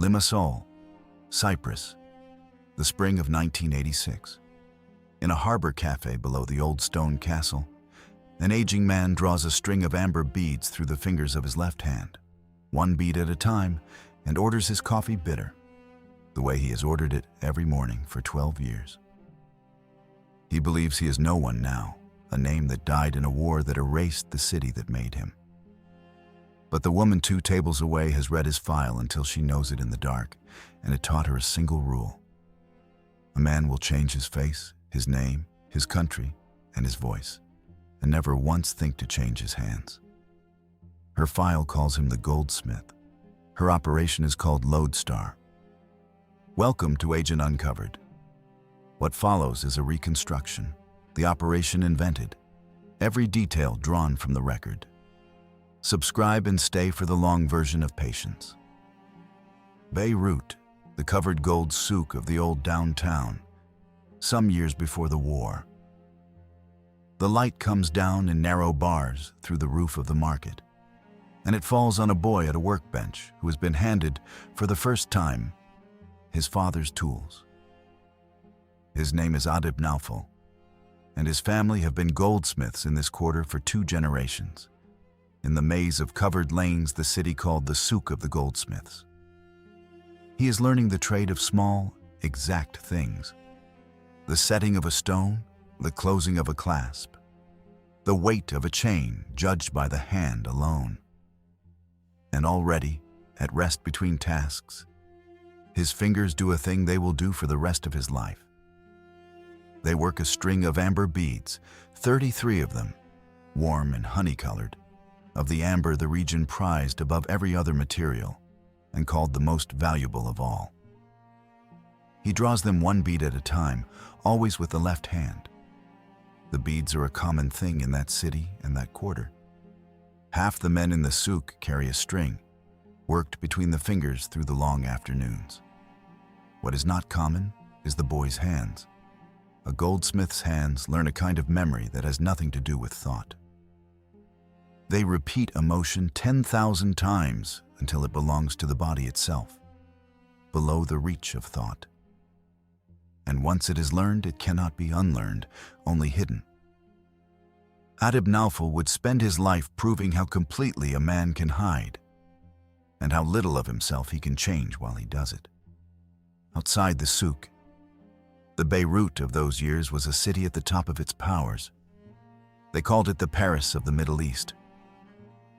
Limassol, Cyprus, the spring of 1986. In a harbor café below the old stone castle, an aging man draws a string of amber beads through the fingers of his left hand, one bead at a time, and orders his coffee bitter, the way he has ordered it every morning for 12 years. He believes he is no one now, a name that died in a war that erased the city that made him. But the woman 2 tables away has read his file until she knows it in the dark, and it taught her a single rule. A man will change his face, his name, his country, and his voice, and never once think to change his hands. Her file calls him the goldsmith. Her operation is called Lodestar. Welcome to Agent Uncovered. What follows is a reconstruction, the operation invented, every detail drawn from the record. Subscribe and stay for the long version of patience. Beirut, the covered gold souk of the old downtown, some years before the war. The light comes down in narrow bars through the roof of the market, and it falls on a boy at a workbench who has been handed, for the first time, his father's tools. His name is Adib Naufal, and his family have been goldsmiths in this quarter for 2 generations, in the maze of covered lanes the city called the souk of the goldsmiths. He is learning the trade of small, exact things. The setting of a stone, the closing of a clasp, the weight of a chain judged by the hand alone. And already, at rest between tasks, his fingers do a thing they will do for the rest of his life. They work a string of amber beads, 33 of them, warm and honey-colored, of the amber the region prized above every other material and called the most valuable of all. He draws them 1 bead at a time, always with the left hand. The beads are a common thing in that city and that quarter. Half the men in the souk carry a string, worked between the fingers through the long afternoons. What is not common is the boy's hands. A goldsmith's hands learn a kind of memory that has nothing to do with thought. They repeat a motion 10,000 times until it belongs to the body itself, below the reach of thought. And once it is learned, it cannot be unlearned, only hidden. Adib Naufal would spend his life proving how completely a man can hide, and how little of himself he can change while he does it. Outside the souk, the Beirut of those years was a city at the top of its powers. They called it the Paris of the Middle East.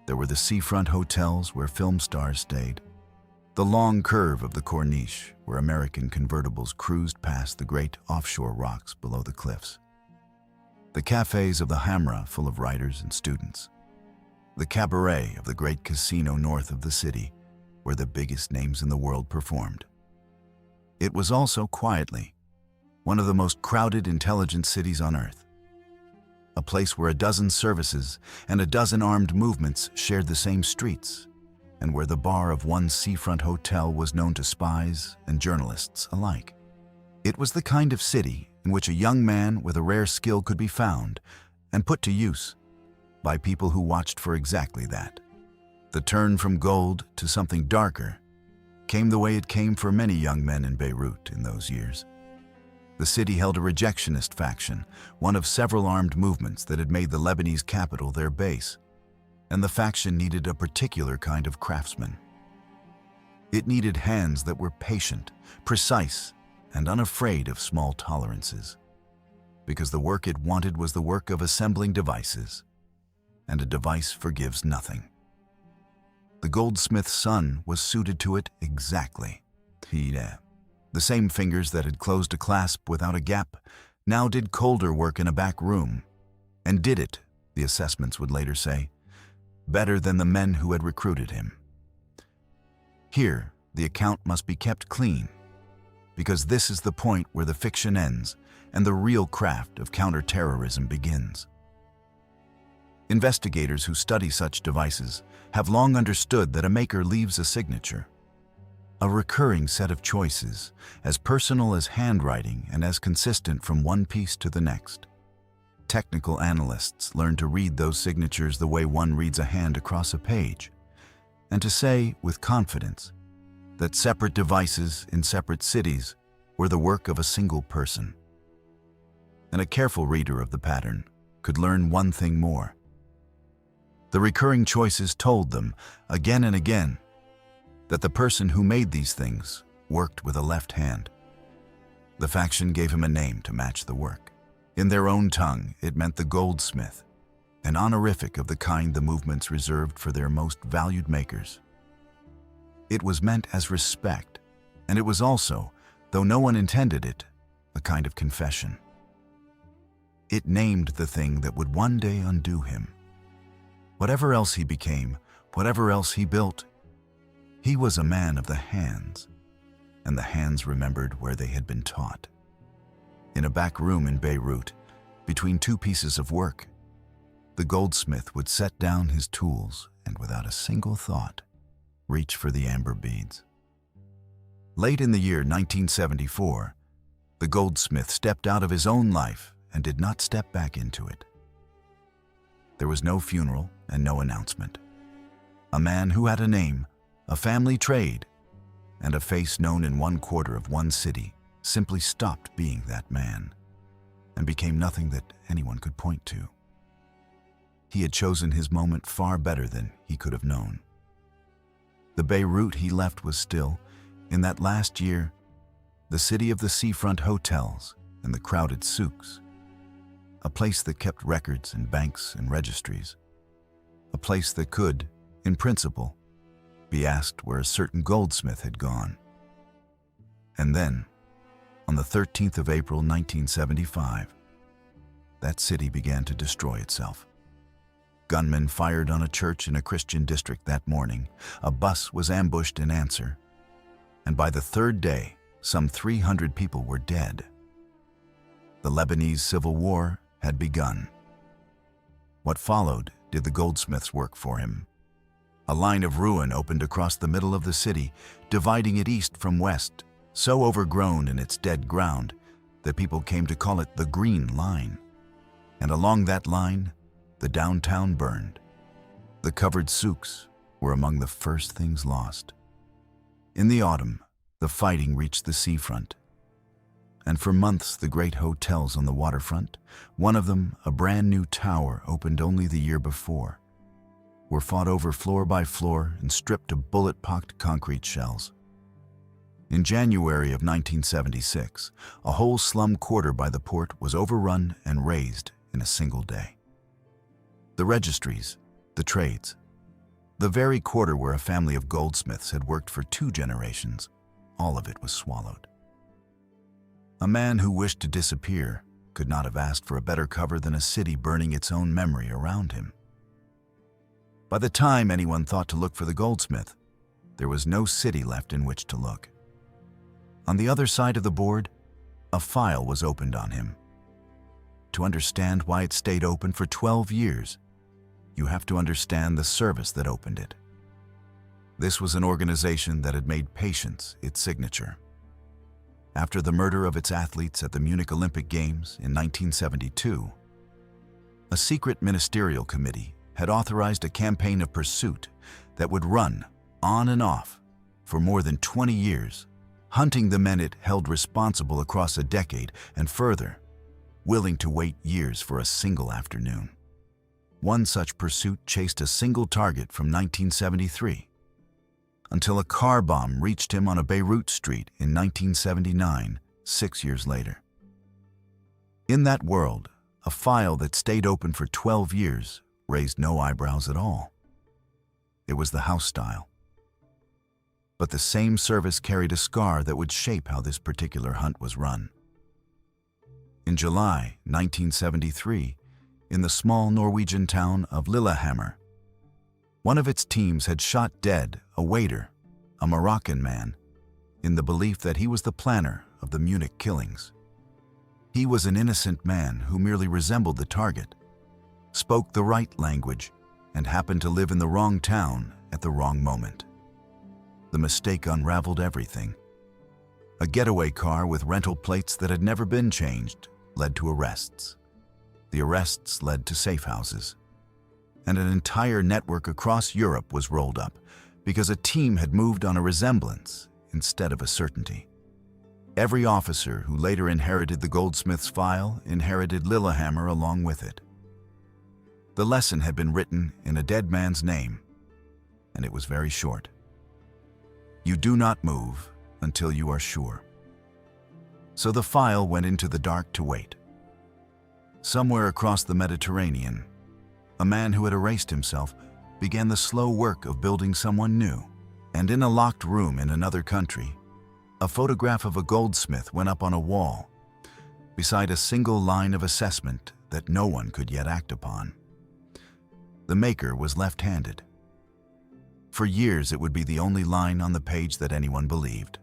There were the seafront hotels where film stars stayed, the long curve of the Corniche where American convertibles cruised past the great offshore rocks below the cliffs, the cafes of the Hamra full of writers and students, the cabaret of the great casino north of the city where the biggest names in the world performed. It was also, quietly, one of the most crowded, intelligent cities on earth. A place where a dozen services and a dozen armed movements shared the same streets, and where the bar of one seafront hotel was known to spies and journalists alike. It was the kind of city in which a young man with a rare skill could be found and put to use by people who watched for exactly that. The turn from gold to something darker came the way it came for many young men in Beirut in those years. The city held a rejectionist faction, one of several armed movements that had made the Lebanese capital their base, and the faction needed a particular kind of craftsman. It needed hands that were patient, precise, and unafraid of small tolerances, because the work it wanted was the work of assembling devices, and a device forgives nothing. The goldsmith's son was suited to it exactly. The same fingers that had closed a clasp without a gap now did colder work in a back room, and did it, the assessments would later say, better than the men who had recruited him. Here, the account must be kept clean, because this is the point where the fiction ends and the real craft of counterterrorism begins. Investigators who study such devices have long understood that a maker leaves a signature, a recurring set of choices, as personal as handwriting and as consistent from one piece to the next. Technical analysts learn to read those signatures the way one reads a hand across a page, and to say with confidence, that separate devices in separate cities were the work of a single person. And a careful reader of the pattern could learn one thing more. The recurring choices told them, again and again, that the person who made these things worked with a left hand. The faction gave him a name to match the work. In their own tongue, it meant the goldsmith, an honorific of the kind the movements reserved for their most valued makers. It was meant as respect, and it was also, though no one intended it, a kind of confession. It named the thing that would one day undo him. Whatever else he became, whatever else he built, he was a man of the hands, and the hands remembered where they had been taught. In a back room in Beirut, between two pieces of work, the goldsmith would set down his tools and, without a single thought, reach for the amber beads. Late in the year 1974, the goldsmith stepped out of his own life and did not step back into it. There was no funeral and no announcement. A man who had a name, a family trade, and a face known in one quarter of one city simply stopped being that man and became nothing that anyone could point to. He had chosen his moment far better than he could have known. The Beirut he left was still, in that last year, the city of the seafront hotels and the crowded souks, a place that kept records and banks and registries, a place that could, in principle, be asked where a certain goldsmith had gone. And then, on the 13th of April 1975, that city began to destroy itself. Gunmen fired on a church in a Christian district that morning. A bus was ambushed in answer. And by the third day, some 300 people were dead. The Lebanese Civil War had begun. What followed did the goldsmith's work for him. A line of ruin opened across the middle of the city, dividing it east from west, so overgrown in its dead ground that people came to call it the Green Line. And along that line, the downtown burned. The covered souks were among the first things lost. In the autumn, the fighting reached the seafront. And for months, the great hotels on the waterfront, one of them, a brand new tower opened only the year before, were fought over floor by floor and stripped of bullet-pocked concrete shells. In January of 1976, a whole slum quarter by the port was overrun and razed in a single day. The registries, the trades, the very quarter where a family of goldsmiths had worked for 2 generations, all of it was swallowed. A man who wished to disappear could not have asked for a better cover than a city burning its own memory around him. By the time anyone thought to look for the goldsmith, there was no city left in which to look. On the other side of the board, a file was opened on him. To understand why it stayed open for 12 years, you have to understand the service that opened it. This was an organization that had made patience its signature. After the murder of its athletes at the Munich Olympic Games in 1972, a secret ministerial committee had authorized a campaign of pursuit that would run on and off for more than 20 years, hunting the men it held responsible across a decade and further, willing to wait years for a single afternoon. One such pursuit chased a single target from 1973 until a car bomb reached him on a Beirut street in 1979, 6 years later. In that world, a file that stayed open for 12 years raised no eyebrows at all. It was the house style. But the same service carried a scar that would shape how this particular hunt was run. In July 1973, in the small Norwegian town of Lillehammer, one of its teams had shot dead a waiter, a Moroccan man, in the belief that he was the planner of the Munich killings. He was an innocent man who merely resembled the target, spoke the right language, and happened to live in the wrong town at the wrong moment. The mistake unraveled everything. A getaway car with rental plates that had never been changed led to arrests. The arrests led to safe houses. And an entire network across Europe was rolled up, because a team had moved on a resemblance instead of a certainty. Every officer who later inherited the goldsmith's file inherited Lillehammer along with it. The lesson had been written in a dead man's name, and it was very short. You do not move until you are sure. So the file went into the dark to wait. Somewhere across the Mediterranean, a man who had erased himself began the slow work of building someone new. And in a locked room in another country, a photograph of a goldsmith went up on a wall, beside a single line of assessment that no one could yet act upon. The maker was left-handed. For years, it would be the only line on the page that anyone believed.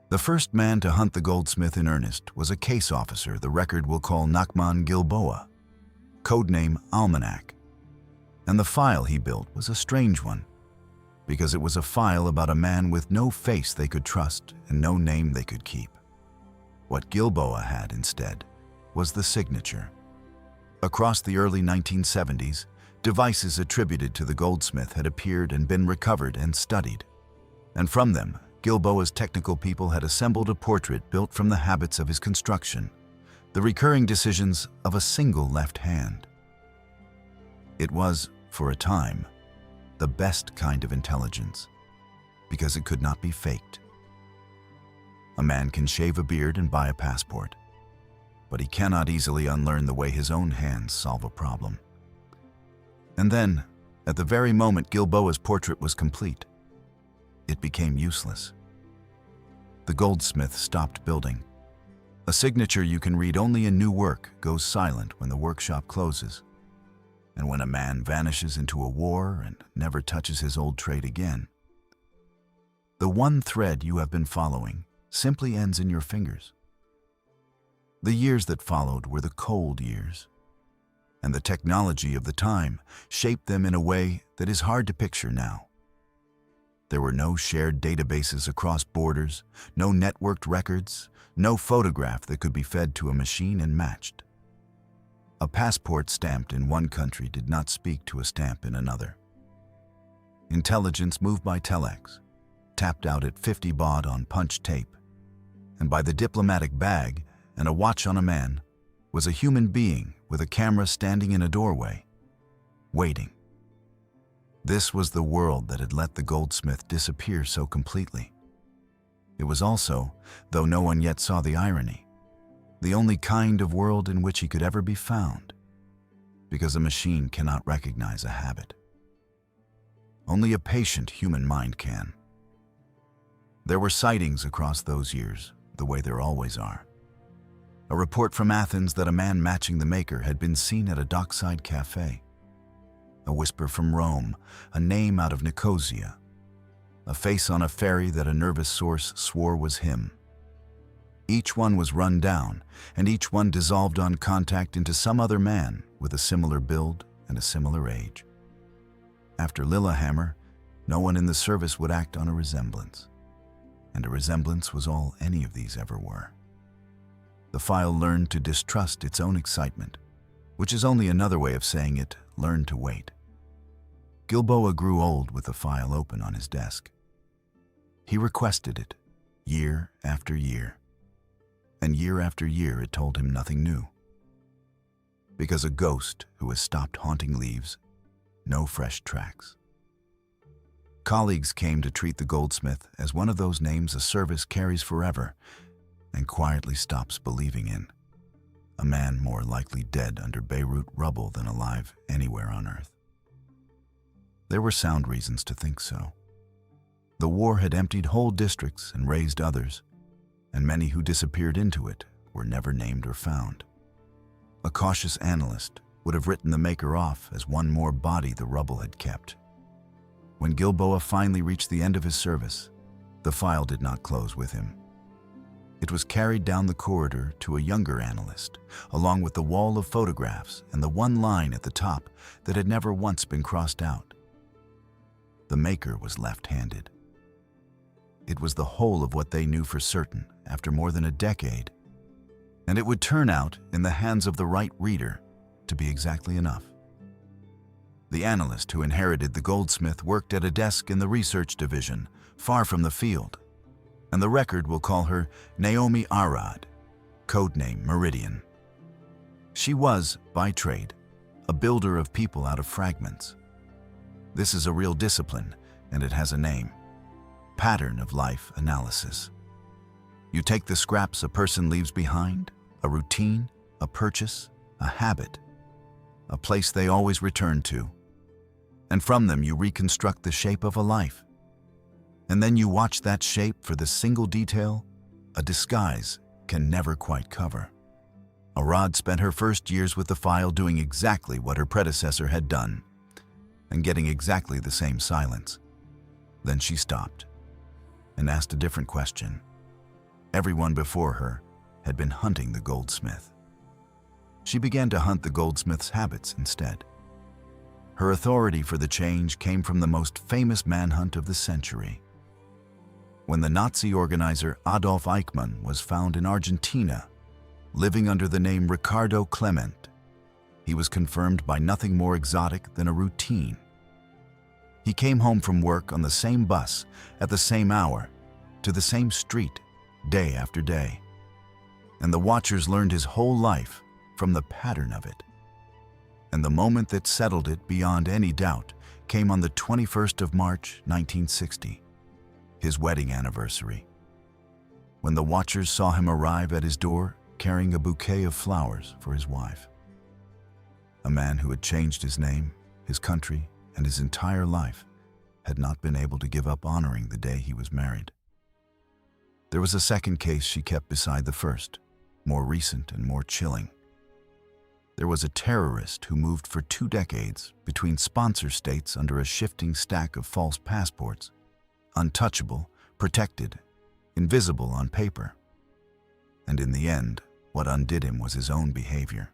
The first man to hunt the goldsmith in earnest was a case officer the record will call Nachman Gilboa, codename Almanac. And the file he built was a strange one, because it was a file about a man with no face they could trust and no name they could keep. What Gilboa had instead was the signature. Across the early 1970s, devices attributed to the goldsmith had appeared and been recovered and studied. And from them, Gilboa's technical people had assembled a portrait built from the habits of his construction, the recurring decisions of a single left hand. It was, for a time, the best kind of intelligence, because it could not be faked. A man can shave a beard and buy a passport, but he cannot easily unlearn the way his own hands solve a problem. And then, at the very moment Gilboa's portrait was complete, it became useless. The goldsmith stopped building. A signature you can read only in new work goes silent when the workshop closes, and when a man vanishes into a war and never touches his old trade again. The one thread you have been following simply ends in your fingers. The years that followed were the cold years, and the technology of the time shaped them in a way that is hard to picture now. There were no shared databases across borders, no networked records, no photograph that could be fed to a machine and matched. A passport stamped in one country did not speak to a stamp in another. Intelligence moved by telex, tapped out at 50 baud on punch tape, and by the diplomatic bag and a watch on a man was a human being with a camera standing in a doorway, waiting. This was the world that had let the goldsmith disappear so completely. It was also, though no one yet saw the irony, the only kind of world in which he could ever be found, because a machine cannot recognize a habit. Only a patient human mind can. There were sightings across those years, the way there always are. A report from Athens that a man matching the maker had been seen at a dockside café. A whisper from Rome, a name out of Nicosia. A face on a ferry that a nervous source swore was him. Each one was run down, and each one dissolved on contact into some other man with a similar build and a similar age. After Lillehammer, no one in the service would act on a resemblance. And a resemblance was all any of these ever were. The file learned to distrust its own excitement, which is only another way of saying it learned to wait. Gilboa grew old with the file open on his desk. He requested it, year after year. And year after year it told him nothing new. Because a ghost who has stopped haunting leaves no fresh tracks. Colleagues came to treat the goldsmith as one of those names a service carries forever and quietly stops believing in. A man more likely dead under Beirut rubble than alive anywhere on earth. There were sound reasons to think so. The war had emptied whole districts and raised others, and many who disappeared into it were never named or found. A cautious analyst would have written the maker off as one more body the rubble had kept. When Gilboa finally reached the end of his service, the file did not close with him. It was carried down the corridor to a younger analyst, along with the wall of photographs and the one line at the top that had never once been crossed out. The maker was left-handed. It was the whole of what they knew for certain after more than a decade, and it would turn out, in the hands of the right reader, to be exactly enough. The analyst who inherited the goldsmith worked at a desk in the research division, far from the field, and the record will call her Naomi Arad, codename Meridian. She was, by trade, a builder of people out of fragments. This is a real discipline, and it has a name: pattern of life analysis. You take the scraps a person leaves behind, a routine, a purchase, a habit, a place they always return to, and from them you reconstruct the shape of a life. And then you watch that shape for the single detail a disguise can never quite cover. Arad spent her first years with the file doing exactly what her predecessor had done, and getting exactly the same silence. Then she stopped and asked a different question. Everyone before her had been hunting the goldsmith. She began to hunt the goldsmith's habits instead. Her authority for the change came from the most famous manhunt of the century. When the Nazi organizer Adolf Eichmann was found in Argentina, living under the name Ricardo Clement, he was confirmed by nothing more exotic than a routine. He came home from work on the same bus, at the same hour, to the same street, day after day. And the watchers learned his whole life from the pattern of it. And the moment that settled it beyond any doubt came on the 21st of March, 1960, his wedding anniversary, when the watchers saw him arrive at his door carrying a bouquet of flowers for his wife. A man who had changed his name, his country, and his entire life had not been able to give up honoring the day he was married. There was a second case she kept beside the first, more recent and more chilling. There was a terrorist who moved for 2 decades between sponsor states under a shifting stack of false passports, untouchable, protected, invisible on paper. And in the end, what undid him was his own behavior,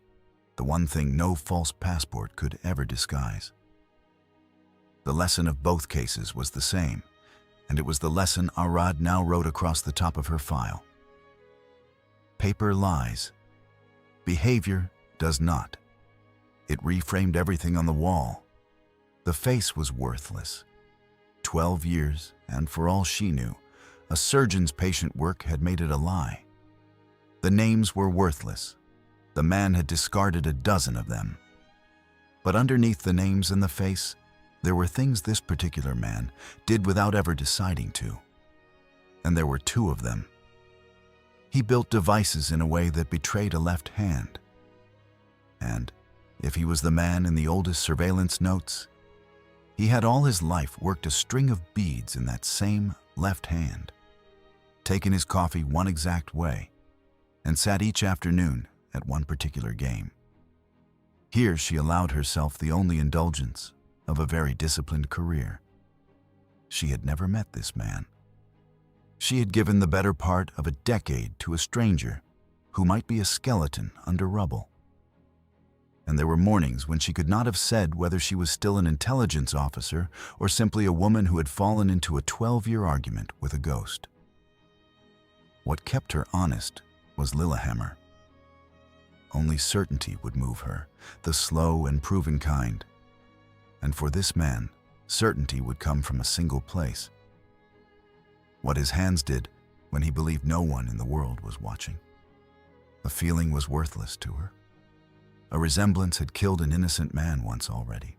the one thing no false passport could ever disguise. The lesson of both cases was the same, and it was the lesson Arad now wrote across the top of her file. Paper lies. Behavior does not. It reframed everything on the wall. The face was worthless. 12 years, and for all she knew, a surgeon's patient work had made it a lie. The names were worthless. The man had discarded a dozen of them. But underneath the names and the face, there were things this particular man did without ever deciding to. And there were 2 of them. He built devices in a way that betrayed a left hand. And, if he was the man in the oldest surveillance notes, he had all his life worked a string of beads in that same left hand, taken his coffee one exact way, and sat each afternoon at one particular game. Here she allowed herself the only indulgence of a very disciplined career. She had never met this man. She had given the better part of a decade to a stranger who might be a skeleton under rubble. And there were mornings when she could not have said whether she was still an intelligence officer or simply a woman who had fallen into a 12-year argument with a ghost. What kept her honest was Lillehammer. Only certainty would move her, the slow and proven kind. And for this man, certainty would come from a single place. What his hands did when he believed no one in the world was watching. A feeling was worthless to her. A resemblance had killed an innocent man once already.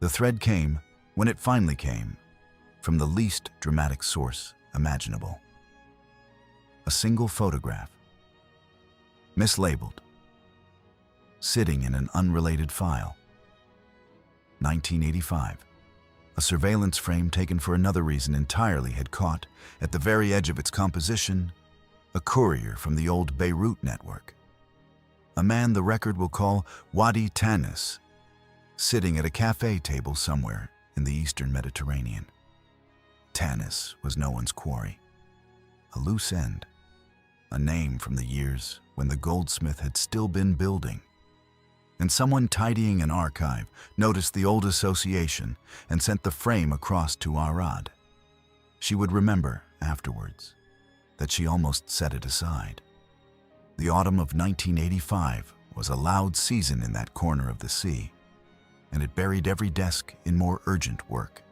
The thread came, when it finally came, from the least dramatic source imaginable. A single photograph, mislabeled, sitting in an unrelated file. 1985. A surveillance frame taken for another reason entirely had caught, at the very edge of its composition, a courier from the old Beirut network. A man the record will call Wadi Tanis, sitting at a café table somewhere in the eastern Mediterranean. Tanis was no one's quarry. A loose end, a name from the years when the goldsmith had still been building. And someone tidying an archive noticed the old association and sent the frame across to Arad. She would remember, afterwards, that she almost set it aside. The autumn of 1985 was a loud season in that corner of the sea, and it buried every desk in more urgent work.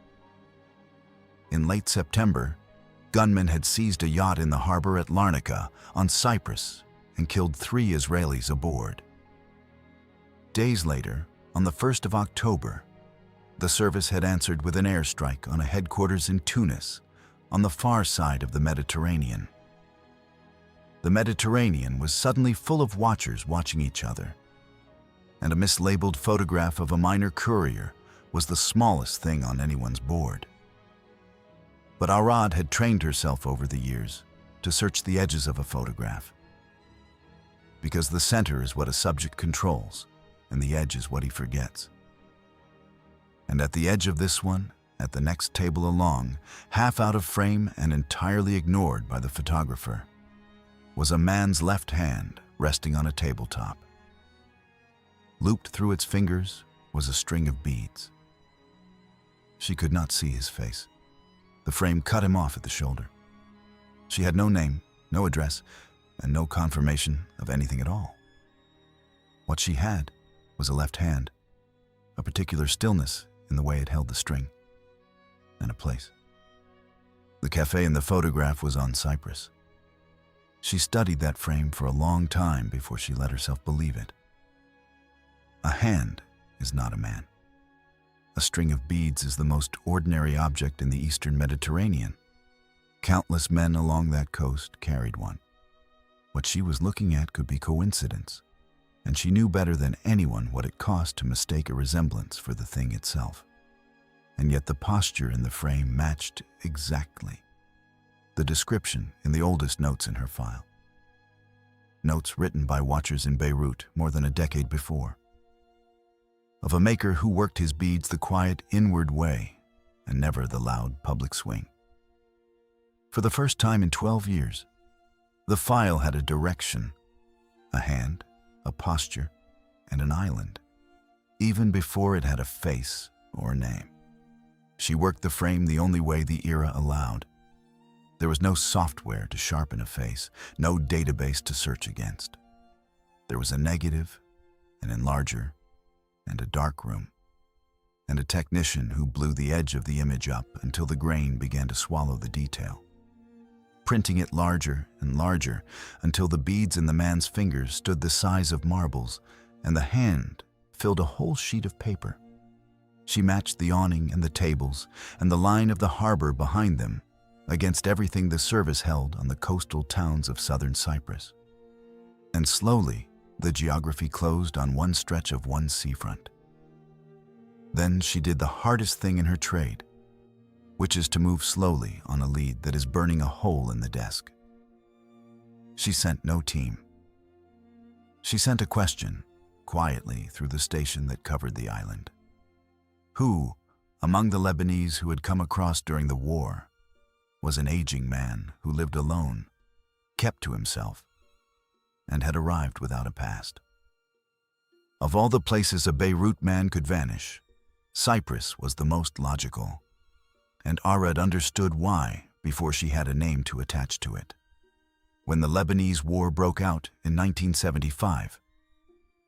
In late September, gunmen had seized a yacht in the harbor at Larnaca on Cyprus and killed 3 Israelis aboard. Days later, on the 1st of October, the service had answered with an airstrike on a headquarters in Tunis, on the far side of the Mediterranean. The Mediterranean was suddenly full of watchers watching each other, and a mislabeled photograph of a minor courier was the smallest thing on anyone's board. But Arad had trained herself over the years to search the edges of a photograph, because the center is what a subject controls, and the edge is what he forgets. And at the edge of this one, at the next table along, half out of frame and entirely ignored by the photographer, was a man's left hand resting on a tabletop. Looped through its fingers was a string of beads. She could not see his face. The frame cut him off at the shoulder. She had no name, no address, and no confirmation of anything at all. What she had was a left hand, a particular stillness in the way it held the string, and a place. The café in the photograph was on Cyprus. She studied that frame for a long time before she let herself believe it. A hand is not a man. A string of beads is the most ordinary object in the Eastern Mediterranean. Countless men along that coast carried one. What she was looking at could be coincidence, and she knew better than anyone what it cost to mistake a resemblance for the thing itself. And yet the posture in the frame matched exactly the description in the oldest notes in her file. Notes written by watchers in Beirut more than a decade before, of a maker who worked his beads the quiet inward way and never the loud public swing. For the first time in 12 years, the file had a direction, a hand, a posture, and an island, even before it had a face or a name. She worked the frame the only way the era allowed. There was no software to sharpen a face, no database to search against. There was a negative, an enlarger, and a dark room, and a technician who blew the edge of the image up until the grain began to swallow the detail, printing it larger and larger until the beads in the man's fingers stood the size of marbles and the hand filled a whole sheet of paper. She matched the awning and the tables and the line of the harbor behind them against everything the service held on the coastal towns of southern Cyprus. And slowly, the geography closed on one stretch of one seafront. Then she did the hardest thing in her trade, which is to move slowly on a lead that is burning a hole in the desk. She sent no team. She sent a question, quietly through the station that covered the island. Who, among the Lebanese who had come across during the war, was an aging man who lived alone, kept to himself, and had arrived without a past? Of all the places a Beirut man could vanish, Cyprus was the most logical, and Arad understood why before she had a name to attach to it. When the Lebanese War broke out in 1975,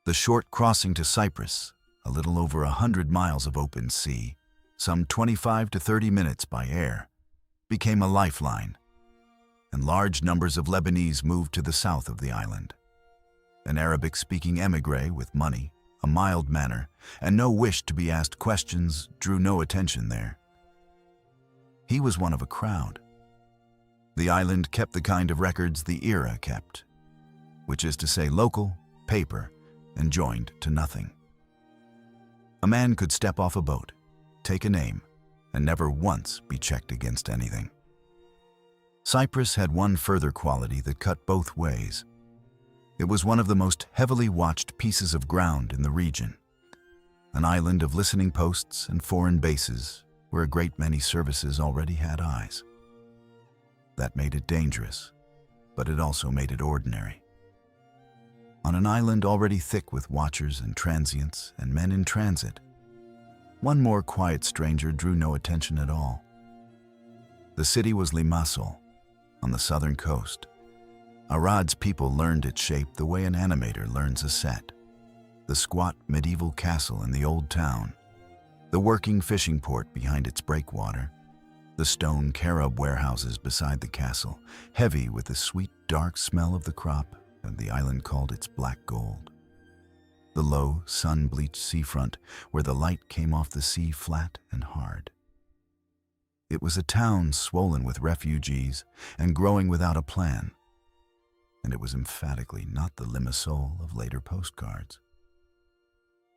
the short crossing to Cyprus, a little over 100 miles of open sea, some 25 to 30 minutes by air, became a lifeline, and large numbers of Lebanese moved to the south of the island. An Arabic-speaking émigré with money, a mild manner, and no wish to be asked questions drew no attention there. He was one of a crowd. The island kept the kind of records the era kept, which is to say local, paper, and joined to nothing. A man could step off a boat, take a name, and never once be checked against anything. Cyprus had one further quality that cut both ways. It was one of the most heavily watched pieces of ground in the region, an island of listening posts and foreign bases where a great many services already had eyes. That made it dangerous, but it also made it ordinary. On an island already thick with watchers and transients and men in transit, one more quiet stranger drew no attention at all. The city was Limassol, on the southern coast. Arad's people learned its shape the way an animator learns a set. The squat medieval castle in the old town, the working fishing port behind its breakwater, the stone carob warehouses beside the castle, heavy with the sweet, dark smell of the crop and the island called its black gold. The low, sun-bleached seafront where the light came off the sea flat and hard. It was a town swollen with refugees and growing without a plan, and it was emphatically not the Limassol of later postcards.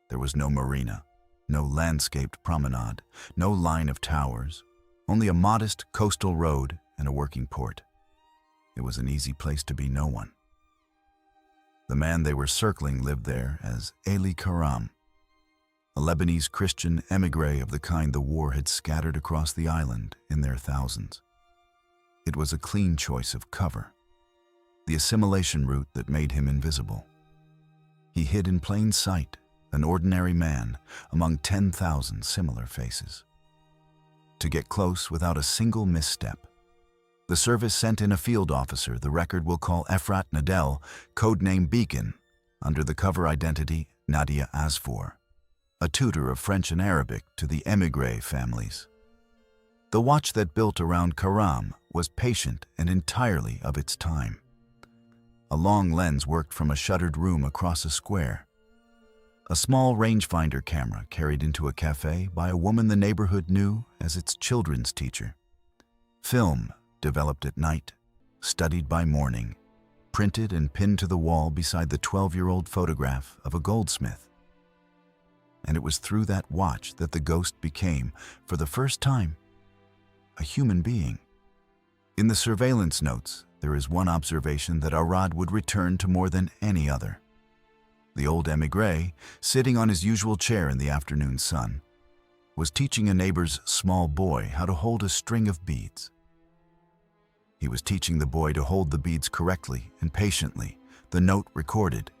There was no marina, no landscaped promenade, no line of towers, only a modest coastal road and a working port. It was an easy place to be no one. The man they were circling lived there as Elie Karam, a Lebanese Christian émigré of the kind the war had scattered across the island in their thousands. It was a clean choice of cover, the assimilation route that made him invisible. He hid in plain sight, an ordinary man among 10,000 similar faces. To get close without a single misstep, the service sent in a field officer the record will call Efrat Nadel, codename Beacon, under the cover identity Nadia Asfour, a tutor of French and Arabic to the émigré families. The watch that built around Karam was patient and entirely of its time. A long lens worked from a shuttered room across a square. A small rangefinder camera carried into a café by a woman the neighborhood knew as its children's teacher. Film developed at night, studied by morning, printed and pinned to the wall beside the 12-year-old photograph of a goldsmith. And it was through that watch that the ghost became, for the first time, a human being. In the surveillance notes, there is one observation that Arad would return to more than any other. The old émigré, sitting on his usual chair in the afternoon sun, was teaching a neighbor's small boy how to hold a string of beads. He was teaching the boy to hold the beads correctly and patiently, the note recorded,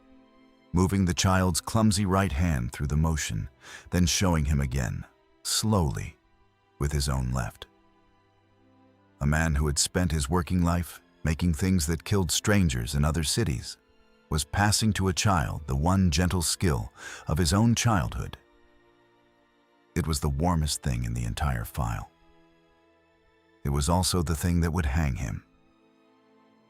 moving the child's clumsy right hand through the motion, then showing him again, slowly, with his own left. A man who had spent his working life making things that killed strangers in other cities was passing to a child the one gentle skill of his own childhood. It was the warmest thing in the entire file. It was also the thing that would hang him.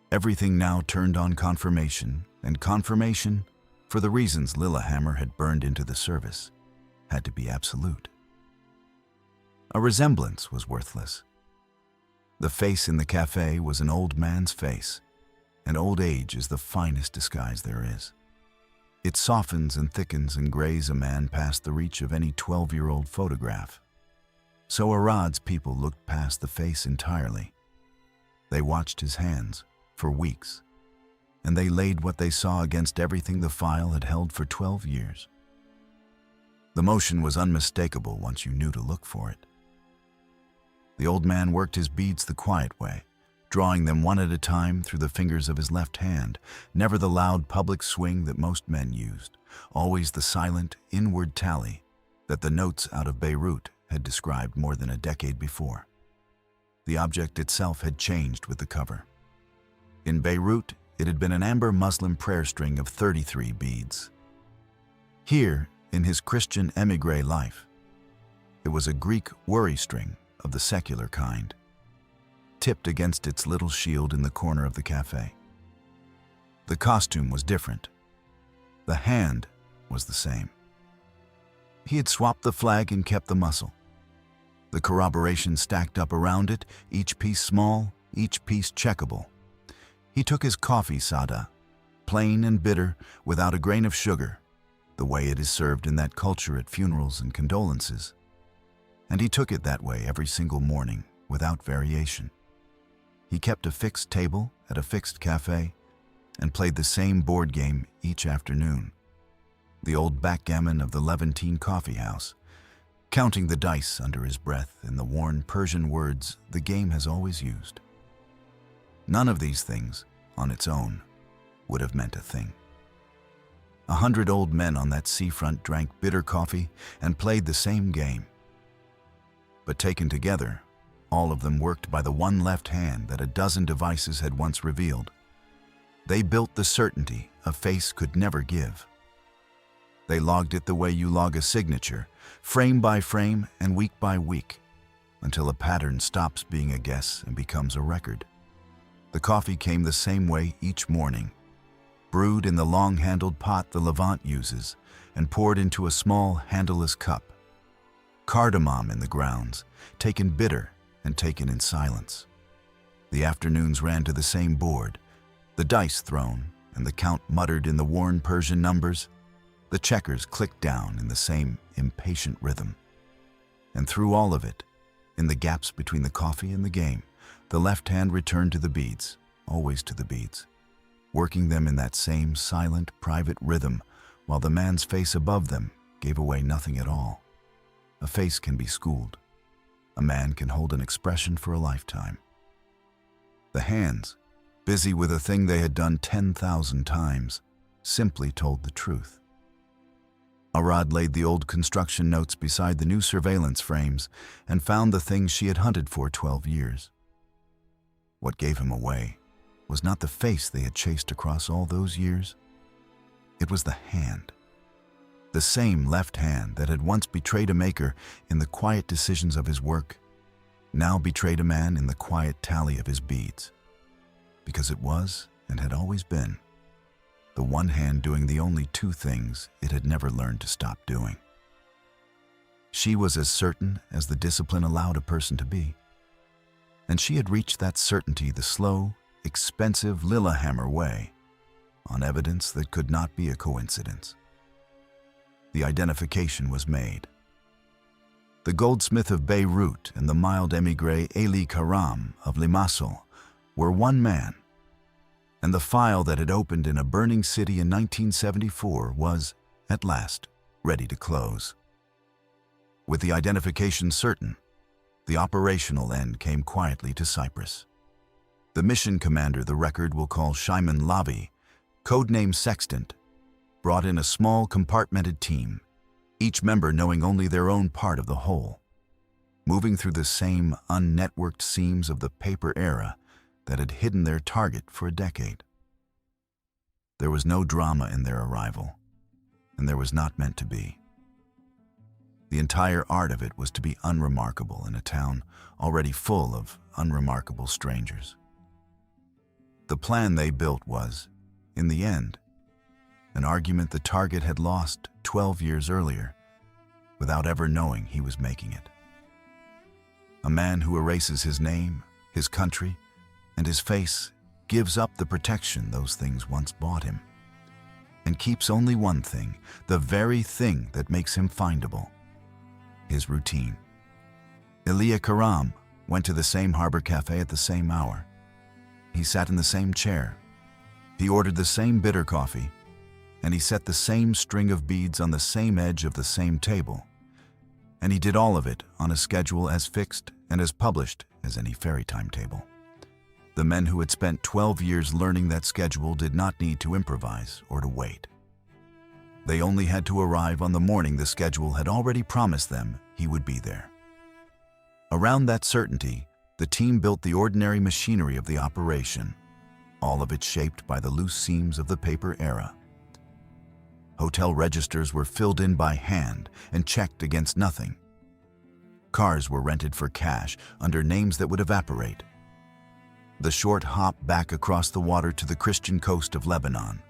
Everything now turned on confirmation, and confirmation, for the reasons Lillehammer had burned into the service, had to be absolute. A resemblance was worthless. The face in the café was an old man's face, and old age is the finest disguise there is. It softens and thickens and grays a man past the reach of any 12-year-old photograph. So Arad's people looked past the face entirely. They watched his hands for weeks, and they laid what they saw against everything the file had held for 12 years. The motion was unmistakable once you knew to look for it. The old man worked his beads the quiet way, drawing them one at a time through the fingers of his left hand, never the loud public swing that most men used, always the silent, inward tally that the notes out of Beirut had described more than a decade before. The object itself had changed with the cover. In Beirut, it had been an amber Muslim prayer string of 33 beads. Here, in his Christian émigré life, it was a Greek worry string of the secular kind, tipped against its little shield in the corner of the café. The costume was different. The hand was the same. He had swapped the flag and kept the muscle. The corroboration stacked up around it, each piece small, each piece checkable. He took his coffee sada, plain and bitter, without a grain of sugar, the way it is served in that culture at funerals and condolences. And he took it that way every single morning, without variation. He kept a fixed table at a fixed café and played the same board game each afternoon, the old backgammon of the Levantine coffee house, counting the dice under his breath in the worn Persian words the game has always used. None of these things, on its own, would have meant a thing. 100 old men on that seafront drank bitter coffee and played the same game. But taken together, all of them worked by the one left hand that a dozen devices had once revealed. They built the certainty a face could never give. They logged it the way you log a signature, frame by frame and week by week, until a pattern stops being a guess and becomes a record. The coffee came the same way each morning, brewed in the long-handled pot the Levant uses and poured into a small, handleless cup. Cardamom in the grounds, taken bitter and taken in silence. The afternoons ran to the same board, the dice thrown and the count muttered in the worn Persian numbers. The checkers clicked down in the same impatient rhythm. And through all of it, in the gaps between the coffee and the game, the left hand returned to the beads, always to the beads, working them in that same silent, private rhythm, while the man's face above them gave away nothing at all. A face can be schooled. A man can hold an expression for a lifetime. The hands, busy with a thing they had done 10,000 times, simply told the truth. Arad laid the old construction notes beside the new surveillance frames and found the thing she had hunted for 12 years. What gave him away was not the face they had chased across all those years. It was the hand. The same left hand that had once betrayed a maker in the quiet decisions of his work, now betrayed a man in the quiet tally of his beads. Because it was, and had always been, the one hand doing the only two things it had never learned to stop doing. She was as certain as the discipline allowed a person to be. And she had reached that certainty the slow, expensive Lillehammer way, on evidence that could not be a coincidence. The identification was made. The goldsmith of Beirut and the mild émigré Elie Karam of Limassol were one man, and the file that had opened in a burning city in 1974 was, at last, ready to close. With the identification certain, the operational end came quietly to Cyprus. The mission commander the record will call Shimon Lavi, codename Sextant, brought in a small compartmented team, each member knowing only their own part of the whole, moving through the same unnetworked seams of the paper era that had hidden their target for a decade. There was no drama in their arrival, and there was not meant to be. The entire art of it was to be unremarkable in a town already full of unremarkable strangers. The plan they built was, in the end, an argument the target had lost 12 years earlier, without ever knowing he was making it. A man who erases his name, his country, and his face gives up the protection those things once bought him, and keeps only one thing, the very thing that makes him findable: his routine. Elie Karam went to the same harbor café at the same hour. He sat in the same chair. He ordered the same bitter coffee, and he set the same string of beads on the same edge of the same table. And he did all of it on a schedule as fixed and as published as any fairy timetable. The men who had spent 12 years learning that schedule did not need to improvise or to wait. They only had to arrive on the morning the schedule had already promised them he would be there. Around that certainty, the team built the ordinary machinery of the operation, all of it shaped by the loose seams of the paper era. Hotel registers were filled in by hand and checked against nothing. Cars were rented for cash under names that would evaporate. The short hop back across the water to the Christian coast of Lebanon,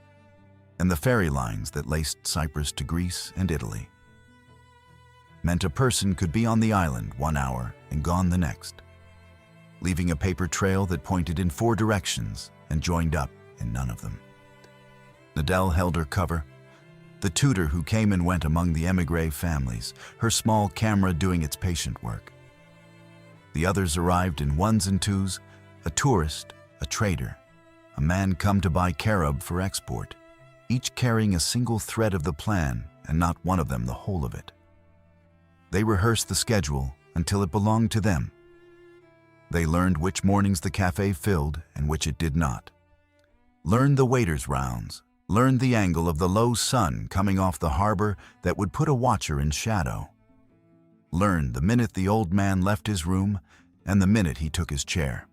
and the ferry lines that laced Cyprus to Greece and Italy, meant a person could be on the island 1 hour and gone the next, leaving a paper trail that pointed in 4 directions and joined up in none of them. Nadel held her cover, the tutor who came and went among the émigré families, her small camera doing its patient work. The others arrived in ones and twos, a tourist, a trader, a man come to buy carob for export, each carrying a single thread of the plan and not one of them the whole of it. They rehearsed the schedule until it belonged to them. They learned which mornings the café filled and which it did not. Learned the waiters' rounds, learned the angle of the low sun coming off the harbor that would put a watcher in shadow. Learned the minute the old man left his room and the minute he took his chair.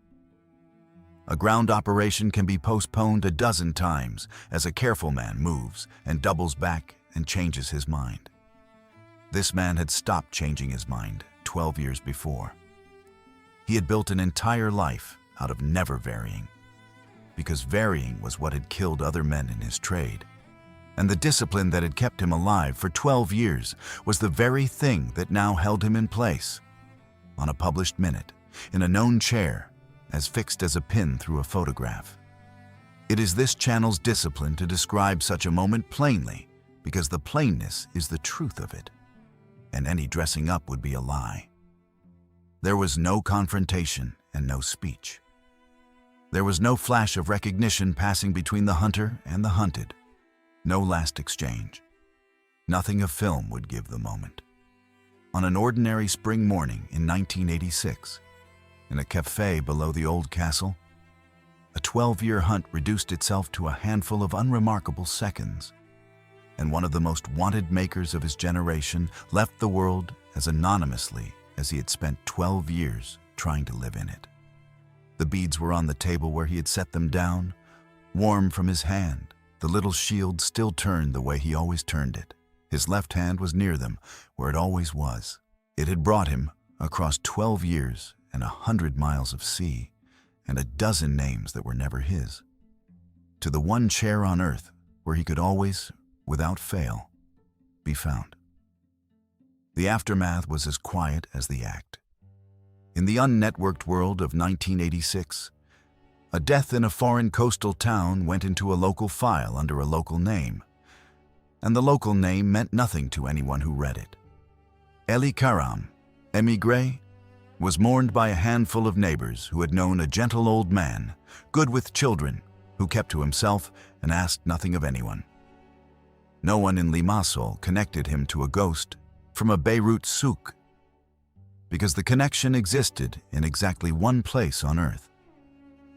A ground operation can be postponed a dozen times as a careful man moves and doubles back and changes his mind. This man had stopped changing his mind 12 years before. He had built an entire life out of never varying, because varying was what had killed other men in his trade. And the discipline that had kept him alive for 12 years was the very thing that now held him in place, on a published minute, in a known chair, as fixed as a pin through a photograph. It is this channel's discipline to describe such a moment plainly, because the plainness is the truth of it, and any dressing up would be a lie. There was no confrontation and no speech. There was no flash of recognition passing between the hunter and the hunted. No last exchange. Nothing of film would give the moment. On an ordinary spring morning in 1986, in a café below the old castle, a 12-year hunt reduced itself to a handful of unremarkable seconds, and one of the most wanted makers of his generation left the world as anonymously as he had spent 12 years trying to live in it. The beads were on the table where he had set them down, warm from his hand. The little shield still turned the way he always turned it. His left hand was near them, where it always was. It had brought him across 12 years and 100 miles of sea, and a dozen names that were never his, to the one chair on earth where he could always, without fail, be found. The aftermath was as quiet as the act. In the unnetworked world of 1986, a death in a foreign coastal town went into a local file under a local name, and the local name meant nothing to anyone who read it. Elie Karam, émigré, was mourned by a handful of neighbors who had known a gentle old man, good with children, who kept to himself and asked nothing of anyone. No one in Limassol connected him to a ghost from a Beirut souk, because the connection existed in exactly one place on earth.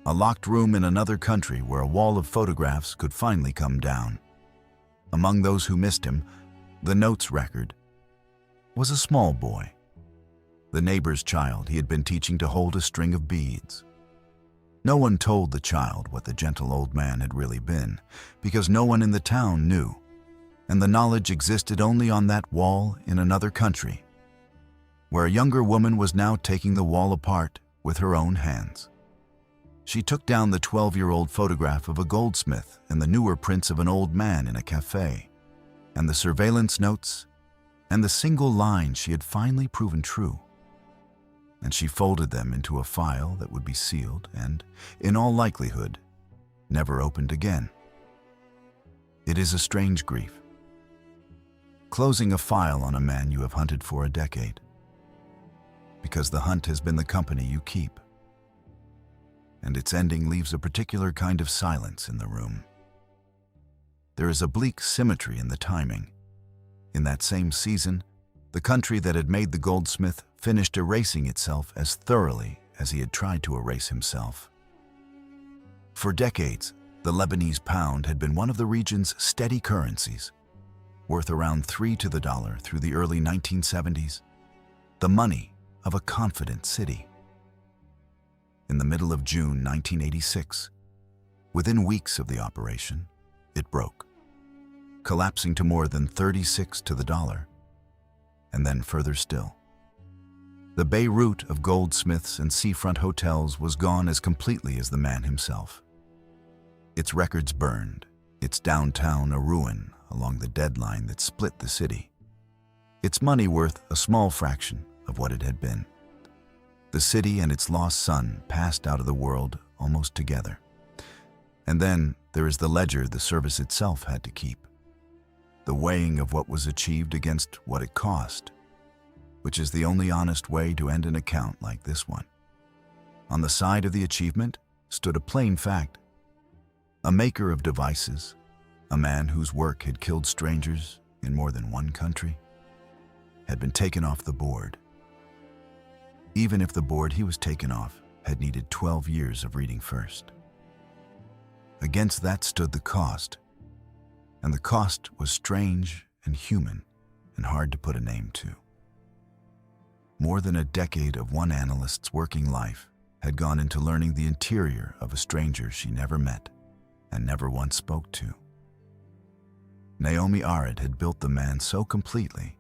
A locked room in another country where a wall of photographs could finally come down. Among those who missed him, the notes record, was a small boy, the neighbor's child he had been teaching to hold a string of beads. No one told the child what the gentle old man had really been, because no one in the town knew, and the knowledge existed only on that wall in another country, where a younger woman was now taking the wall apart with her own hands. She took down the 12-year-old photograph of a goldsmith and the newer prints of an old man in a café, and the surveillance notes, and the single line she had finally proven true. And she folded them into a file that would be sealed and, in all likelihood, never opened again. It is a strange grief. Closing a file on a man you have hunted for a decade, because the hunt has been the company you keep, and its ending leaves a particular kind of silence in the room. There is a bleak symmetry in the timing. In that same season, the country that had made the goldsmith finished erasing itself as thoroughly as he had tried to erase himself. For decades, the Lebanese pound had been one of the region's steady currencies, worth around 3 to the dollar through the early 1970s, the money of a confident city. In the middle of June 1986, within weeks of the operation, it broke, collapsing to more than 36 to the dollar, and then further still. The Beirut of goldsmiths and seafront hotels was gone as completely as the man himself. Its records burned, its downtown a ruin along the deadline that split the city, its money worth a small fraction of what it had been. The city and its lost son passed out of the world almost together. And then there is the ledger the service itself had to keep, the weighing of what was achieved against what it cost, which is the only honest way to end an account like this one. On the side of the achievement stood a plain fact. A maker of devices, a man whose work had killed strangers in more than one country, had been taken off the board. Even if the board he was taken off had needed 12 years of reading first. Against that stood the cost, and the cost was strange and human and hard to put a name to. More than a decade of one analyst's working life had gone into learning the interior of a stranger she never met and never once spoke to. Naomi Arid had built the man so completely,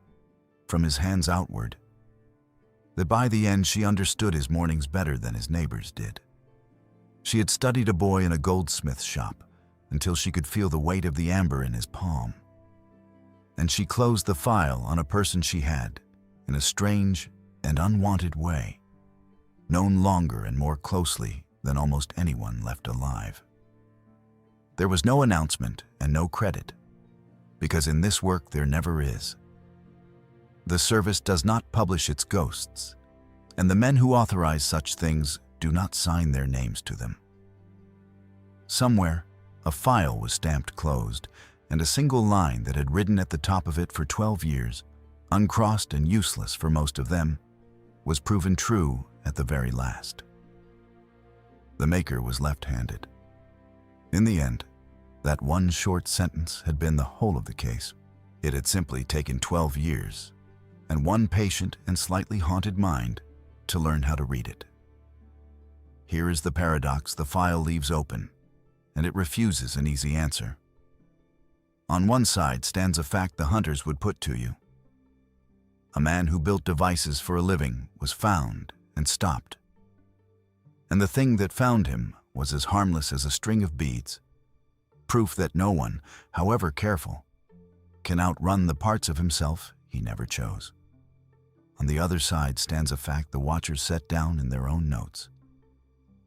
from his hands outward, that by the end she understood his mornings better than his neighbors did. She had studied a boy in a goldsmith shop until she could feel the weight of the amber in his palm. And she closed the file on a person she had, in a strange and unwanted way, known longer and more closely than almost anyone left alive. There was no announcement and no credit, because in this work there never is. The service does not publish its ghosts, and the men who authorize such things do not sign their names to them. Somewhere, a file was stamped closed, and a single line that had ridden at the top of it for 12 years, uncrossed and useless for most of them, was proven true at the very last. The maker was left-handed. In the end, that one short sentence had been the whole of the case. It had simply taken 12 years and one patient and slightly haunted mind to learn how to read it. Here is the paradox the file leaves open, and it refuses an easy answer. On one side stands a fact the hunters would put to you. A man who built devices for a living was found and stopped. And the thing that found him was as harmless as a string of beads, proof that no one, however careful, can outrun the parts of himself he never chose. On the other side stands a fact the watchers set down in their own notes.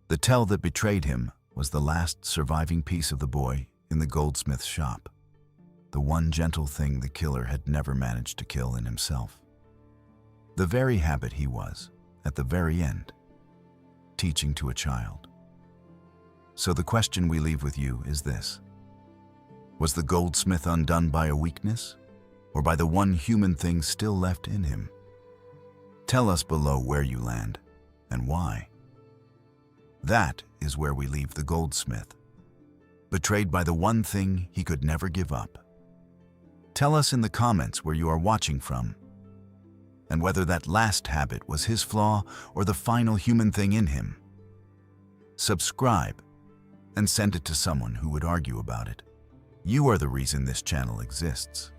The tell that betrayed him was the last surviving piece of the boy in the goldsmith's shop, the one gentle thing the killer had never managed to kill in himself. The very habit he was, at the very end, teaching to a child. So the question we leave with you is this: was the goldsmith undone by a weakness, or by the one human thing still left in him? Tell us below where you land, and why. That is where we leave the goldsmith, betrayed by the one thing he could never give up. Tell us in the comments where you are watching from, and whether that last habit was his flaw or the final human thing in him. Subscribe and send it to someone who would argue about it. You are the reason this channel exists.